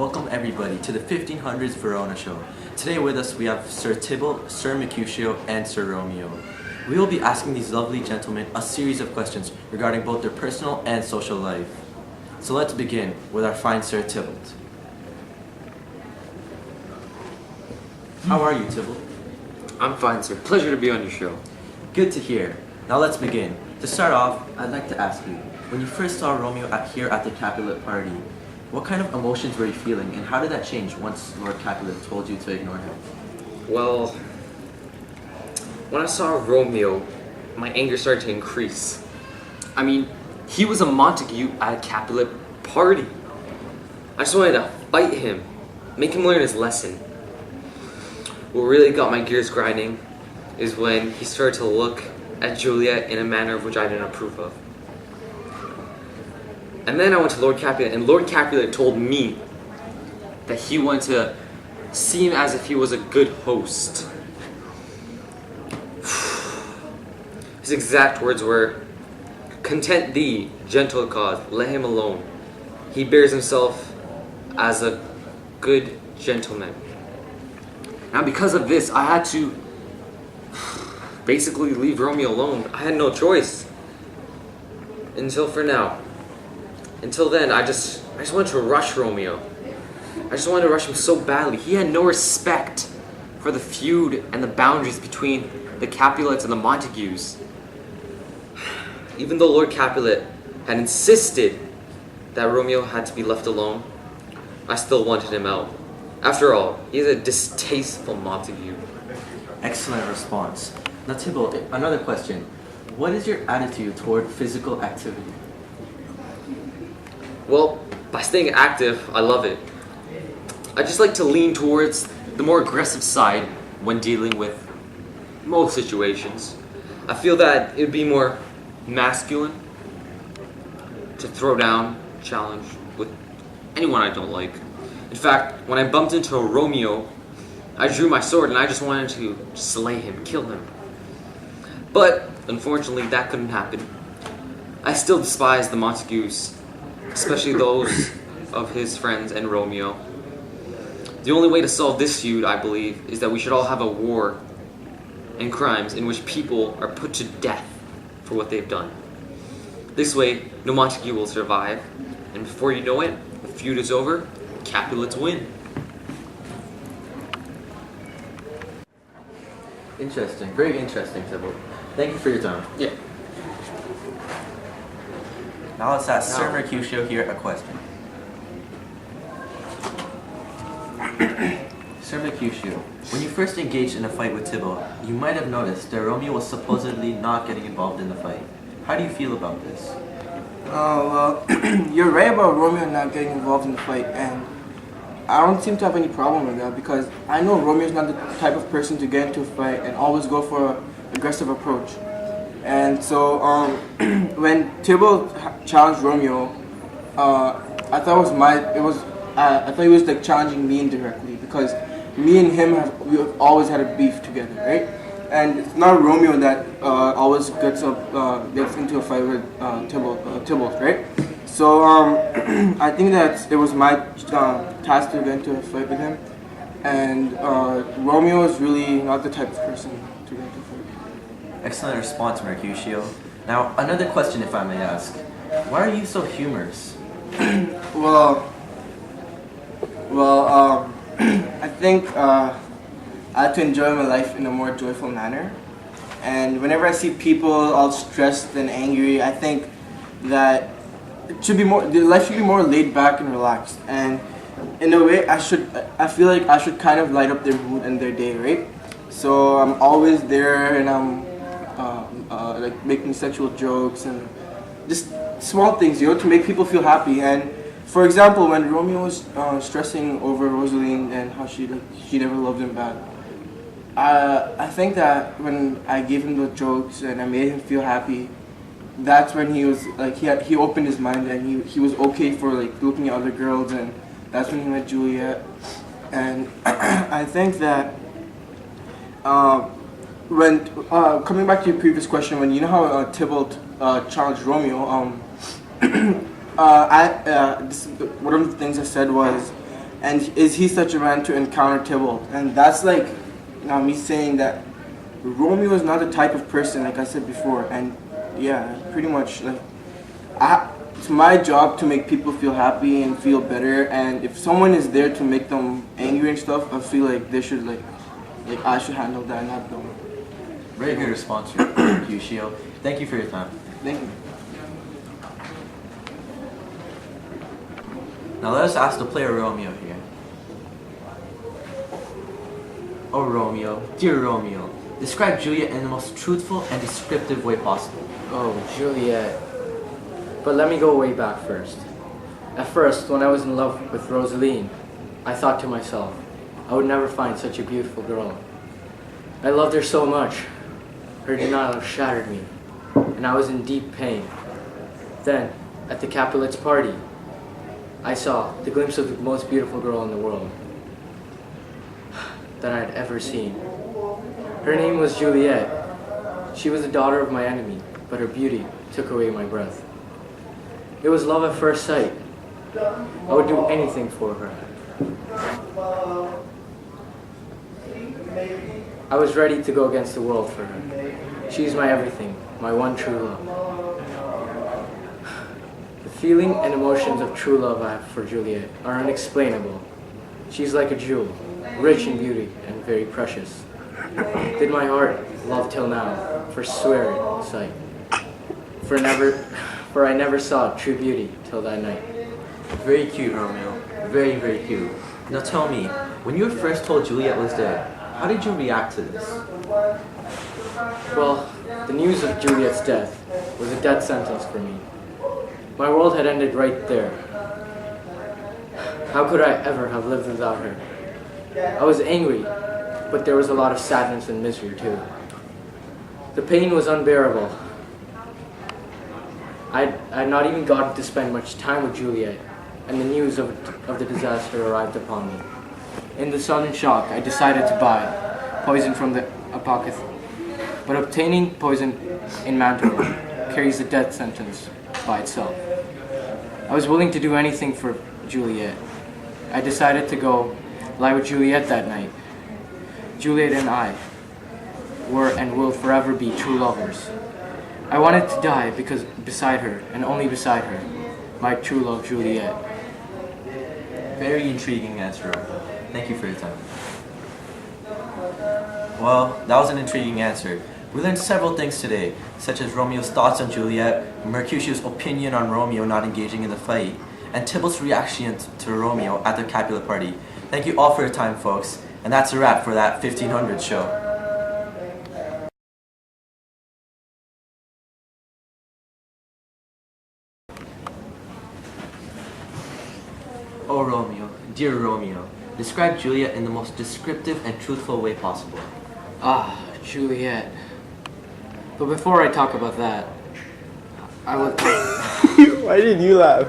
Welcome everybody to the 1500s Verona Show. Today with us we have Sir Tybalt, Sir Mercutio, and Sir Romeo. We will be asking these lovely gentlemen a series of questions regarding both their personal and social life. So let's begin with our fine Sir Tybalt. How are you, Tybalt? I'm fine, sir. Pleasure to be on your show. Good to hear. Now let's begin. To start off, I'd like to ask you, when you first saw Romeo here at the Capulet party, what kind of emotions were you feeling, and how did that change once Lord Capulet told you to ignore him? Well, when I saw Romeo, my anger started to increase. I mean, he was a Montague at a Capulet party. I just wanted to fight him, make him learn his lesson. What really got my gears grinding is when he started to look at Juliet in a manner of which I didn't approve of. And then I went to Lord Capulet, and Lord Capulet told me that he wanted to seem as if he was a good host. His exact words were, "Content thee, gentle cause, let him alone. He bears himself as a good gentleman." Now because of this, I had to basically leave Romeo alone. I had no choice. Until for now. Until then, I just wanted to rush Romeo. I just wanted to rush him so badly. He had no respect for the feud and the boundaries between the Capulets and the Montagues. Even though Lord Capulet had insisted that Romeo had to be left alone, I still wanted him out. After all, he is a distasteful Montague. Excellent response. Now Tybalt, another question. What is your attitude toward physical activity? Well, by staying active, I love it. I just like to lean towards the more aggressive side when dealing with most situations. I feel that it would be more masculine to throw down, challenge with anyone I don't like. In fact, when I bumped into Romeo, I drew my sword and I just wanted to slay him, kill him. But, unfortunately, that couldn't happen. I still despise the Montagues, especially those of his friends and Romeo. The only way to solve this feud, I believe, is that we should all have a war and crimes in which people are put to death for what they've done. This way, no Montague will survive, and before you know it, the feud is over, Capulets win. Interesting, very interesting, Tybalt. Thank you for your time. Yeah. Now let's ask Sir Mercutio here a question. Sir Mercutio, when you first engaged in a fight with Tybalt, you might have noticed that Romeo was supposedly not getting involved in the fight. How do you feel about this? Well, you're right about Romeo not getting involved in the fight, and I don't seem to have any problem with that because I know Romeo's not the type of person to get into a fight and always go for an aggressive approach. And so, when Tybalt challenged Romeo, I thought I thought he was like challenging me indirectly because me and him we've always had a beef together, right? And it's not Romeo that always gets into a fight with Tybalt, right? So I think that it was my task to get into a fight with him, and Romeo is really not the type of person to get into a fight. Excellent response, Mercutio. Now, another question if I may ask. Why are you so humorous? I think I had to enjoy my life in a more joyful manner. And whenever I see people all stressed and angry, I think that life should be more laid back and relaxed. And in a way, I feel like I should kind of light up their mood and their day, right? So I'm always there, and I'm like making sexual jokes and just small things, to make people feel happy. And for example, when Romeo was stressing over Rosaline and how she never loved him back, I think that when I gave him the jokes and I made him feel happy, that's when he was like he opened his mind and he was okay for like looking at other girls, and that's when he met Juliet. And I think that when coming back to your previous question, when you know how Tybalt challenged Romeo, one of the things I said was And is he such a man to encounter Tybalt? And that's like, me saying that Romeo is not the type of person, like I said before. And yeah, pretty much like, it's my job to make people feel happy and feel better. And if someone is there to make them angry and stuff, I feel like they should like I should handle that, not them. Very good response, Mercutio. Thank you for your time. Thank you. Now let us ask the player Romeo here. Oh Romeo, dear Romeo, describe Juliet in the most truthful and descriptive way possible. Oh, Juliet. But let me go way back first. At first, when I was in love with Rosaline, I thought to myself, I would never find such a beautiful girl. I loved her so much. Her denial shattered me, and I was in deep pain. Then, at the Capulets' party, I saw the glimpse of the most beautiful girl in the world that I had ever seen. Her name was Juliet. She was the daughter of my enemy, but her beauty took away my breath. It was love at first sight. I would do anything for her. I was ready to go against the world for her. She's my everything, my one true love. The feeling and emotions of true love I have for Juliet are unexplainable. She's like a jewel, rich in beauty and very precious. Did my heart love till now, forswear it sight. For I never saw true beauty till that night. Very cute, Romeo. Very, very cute. Now tell me, when you were first told Juliet was dead, how did you react to this? Well, the news of Juliet's death was a death sentence for me. My world had ended right there. How could I ever have lived without her? I was angry, but there was a lot of sadness and misery too. The pain was unbearable. I had not even gotten to spend much time with Juliet, and the news of the disaster arrived upon me. In the sudden shock, I decided to buy poison from the apothecary. But obtaining poison in Mantua carries a death sentence by itself. I was willing to do anything for Juliet. I decided to go lie with Juliet that night. Juliet and I were and will forever be true lovers. I wanted to die because beside her, and only beside her, my true love Juliet. Very intriguing answer. Thank you for your time. Well, that was an intriguing answer. We learned several things today, such as Romeo's thoughts on Juliet, Mercutio's opinion on Romeo not engaging in the fight, and Tybalt's reaction to Romeo at the Capulet party. Thank you all for your time, folks. And that's a wrap for that 1500 show. Oh Romeo, dear Romeo, describe Juliet in the most descriptive and truthful way possible. Ah, Juliet. But before I talk about that, I would... Why did you laugh?